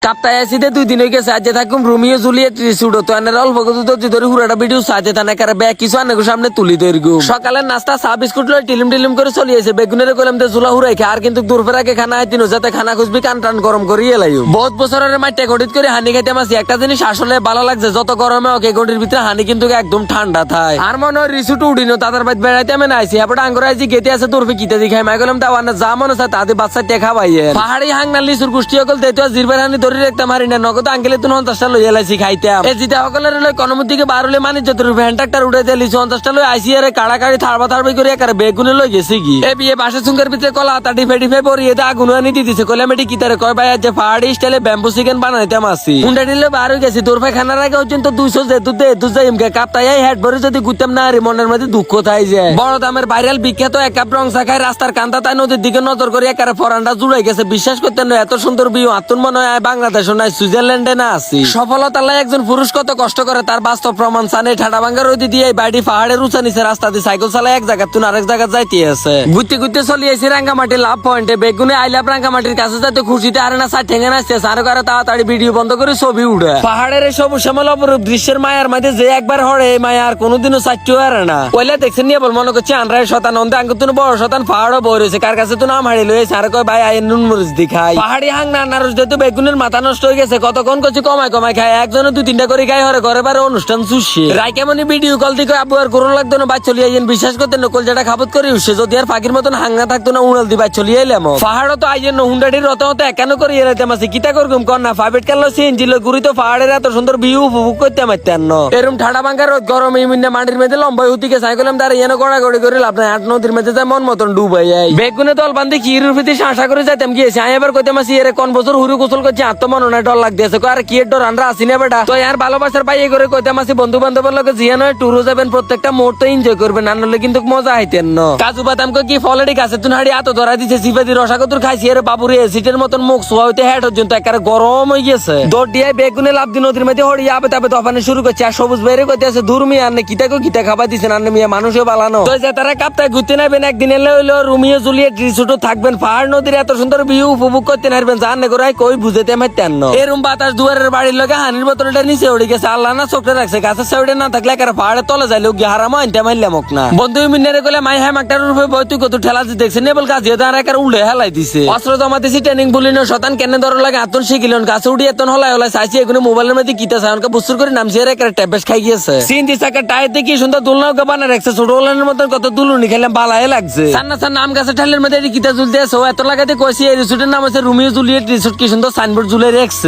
কাপ্তায় আসিতে 2 দিন হয়ে গেছে। আজকে থাকুম রোমিও জুলিয়েট রিসুট তো এনে অল্প ধরে হুরাটা ভিডিও সাজে থানে কারে ব্যাগ কিছু আনে সামনে তুলি তৈরি সকালের নাস্তা চা বিস্কুট লই টিলিম করে চলিয়েছে বেগুনের কলম দিয়ে জুলা হুরাই খা আর কিন্তু দুপুর আগে খানা আইতিনো যাতে খানা খুঁজবি কান টান গরম করিয়ে লাইও বহুত বছরের মাঠে গঠিত করে হানি খাইতে মাসি একটা জিনিস আসলে ভালো লাগছে যত গরমে ওকে গটির ভিতরে হানি কিন্তু একদম ঠান্ডা থাকে আর মনে হয় রিসুট উঠিনো তাদের বাড়ি বেড়াইতে আমি নাইছি এবার আঙ্গুর আইছি গেতে আছে তোর কিতে দিখাই মাই গেলাম তাও না যা মনে চায় তাদের বাচ্চা টেকা পাইয়ে পাহাড়ি হাংনা লিচুর গোষ্ঠী সকল দেতো জিরবার হানি ধরে রাখতে মারি না নগদ আঙ্কেলে তুন 50টা লই এলাইছি খাইতাম এই জিতা সকলের লই কনমুদিকে বারুলে মানি যত ভ্যানটাক্টার উড়ে দিয়ে লিচু 50টা লই আইসি আরে কাড়াকাড়ি থাড়বা করে একারে বেগুনে লই গেছি কি এ বিয়ে বাসা সুঙ্গের ভিতরে কলা আটা ফেডিফে পরিয়ে দা আগুন আনি দিতেছে কলামেটি কিতারে কয় ভাই আজ পাহাড়ি স্টাইলে ব্যাম্বু চিকেন বানাইতাম আসি হুন্ডা দিলে বার হয়ে গেছি তোর ভাই খানার আগে পর্যন্ত 200 যেহেতু দে যাইমকে কাপ্তাই হেড ভরে যদি গুতাম না আরে মনের মধ্যে দুঃখ থাই যায় বড় দামের ভাইরাল বিখ্যাত এক কাপ রং শাখায় রাস্তার কান্দা তাই নদীর দিকে নজর করে একারে ফরানটা জুড়াই গেছে বিশ্বাস করতেন না এত সুন্দর বিয়ে আত্মন মনে হয় বাংলাদেশও নাই সুইজারল্যান্ডে না আছি সফলতা লাই একজন পুরুষ কত কষ্ট করে তার বাস্তব প্রমাণ সানে ঠাডা ভাঙ্গা রইদি দিয়ে বাড়ি পাহাড়ের উঁচা নিচে রাস্তা দিয়ে সাইকেল চালায় এক জায়গা তুন আরেক জায়গা যাইতে আছে ঘুরতে চলিয়েছি রাঙ্গামাটি লাভ পয়েন্টে বেগুনে আইলাপ রাঙ্গামাটির কাছে যাতে খুশিতে আরে না সা ঠেঙে নাচতে আরো করে তাড়াতাড়ি ভিডিও বন্ধ করে ছবি উঠে পাহাড়ের এই সবুজ শ্যামল অপরূপ দৃশ্যের মায়ার মাঝে যে একবার হরে এই মায়া আর কোনোদিনও চাইতেও আরে না পয়লা দেখছেন নিয়ে বল মনে করছি আন্দ্রায় শতান অন্তে আঙ্গ তুন বড় শতান পাহাড়ও বই রয়েছে কার কাছে তো নাম হারিয়ে লয়েছে আর কয় ভাই আইন নুন মরিচ দিখাই পাহাড়ি হাং না নারস যেহেতু বেগুনের মাথা নষ্ট হয়ে গেছে কতক্ষণ করছি কমায় খায় একজনে 2-3টা করে খাই হরে ঘরে বারে অনুষ্ঠান চুষে রাই কেমনি ভিডিও কল দিকে আবু আর করুন লাগতো না বাই চলিয়ে আইন বিশ্বাস করতে নকল যেটা খাবত করে উঠছে যদি আর ফাঁকির মতন হাঙ্গা থাকতো না উড়াল দি বাই চলিয়ে এলাম পাহাড়ও তো আইন হুন্ডাটির রত একানো করে এলাইতাম আছে কিতা করগুম কর না ফাইভেট কালো সিএনজিল গুড়ি তো পাহাড়ের এত সুন্দর ভিউ উপভোগ করতে মারতেন না এরম ঠাডা ভাঙ্গা রোদ গরম এই মিন্না মাটির মেঝে লম্বাই উদিকে সাইকেলাম তার এনে গড়াগড়ি করে লাভ নাই 8 নদীর মেঝে যায় মন মতন ডুবাই যাই বেগুনে দল বান্ধি কিরুর ভিতরে শাসা করে যাইতাম গিয়েছে আমি এবার কইতে মাসি এর কোন বছর হুরু গোসল করছি আত্মমননে ডর লাগতেছে আর কি ডর আমরা আসি না বেটা তো আর ভালোবাসার পাইয়ে করে কইতে মাসি বন্ধু বান্ধবের লগে জিয়া নয় ট্যুরও যাবেন প্রত্যেকটা মুহূর্ত এনজয় করবেন না নলে কিন্তু মজা আইতেন না কাজু বাদাম কি ফলেরই গাছে তুন হাড়ি আতো ধরা দিছে সিফাদি রসাগতুর খাইছি এর বাবুরে সিটের মতন মুখ সোয়াইতে হেড পর্যন্ত একেবারে গরম হয়ে গেছে দৌড় দিয়ে বেগুনে লাভ দি নদীর মধ্যে হড়ি আবে তাবে দফানে শুরু করছে আর সবুজ বাইরে কইতে আছে ধুরমি আর কিতা খাবার দিছেন আর মিয়া মানুষও বালানো তো যে তারা কাপ্তায় ঘুরতে নাবেন একদিন এলে হইলো রোমিও জুলিয়েট রিসোর্টও থাকবেন পাহাড় নদীর এত সুন্দর ভিউ উপভোগ করতে নারবেন জান করাই কই বুঝেতে মারতেন না এরম বাতাস দুয়ারের বাড়ির লগে হানির বোতলটা নিচে উড়ে গেছে আল্লাহ না চোখে রাখছে গাছের সাইডে না থাকলে একেবারে পাহাড়ে তলে যাইলে গিয়ে হারামো আনতে মারলাম না বন্ধু মিনারে কইলে মাই হ্যাঁ একটার রূপে বইতুই কত ঠেলা দেখছেন নেবল গাছ দিয়ে আর একেবারে উল্টে হেলাই দিছে অস্ত্র জমা দিছি ট্রেনিং বলিনো শতান কেন ধর লাগে আতন শিখিলেন গাছে উড়ি এতন হলাই চাইছি এগুলো মোবাইলের মধ্যে কিতা চায়নকে বুস্তুর করে নামছি এর একেবারে ট্যাবেশ খাই গিয়েছে সিন দিছে একটা টায়ার দিয়ে কি সুন্দর দুলনাও বানা রাখছে ছোট ওলানের মতন কত দুলুনি খেলাম বালাই লাগছে সান্না আম গাছের ঠালের মধ্যে কিতা ঝুলতে এত লাগাতে কইছি এই রিসোর্টের নাম আছে রোমিও জুলিয়েট রিসোর্ট কি সুন্দর সাইনবোর্ড ঝুলে রাখছে।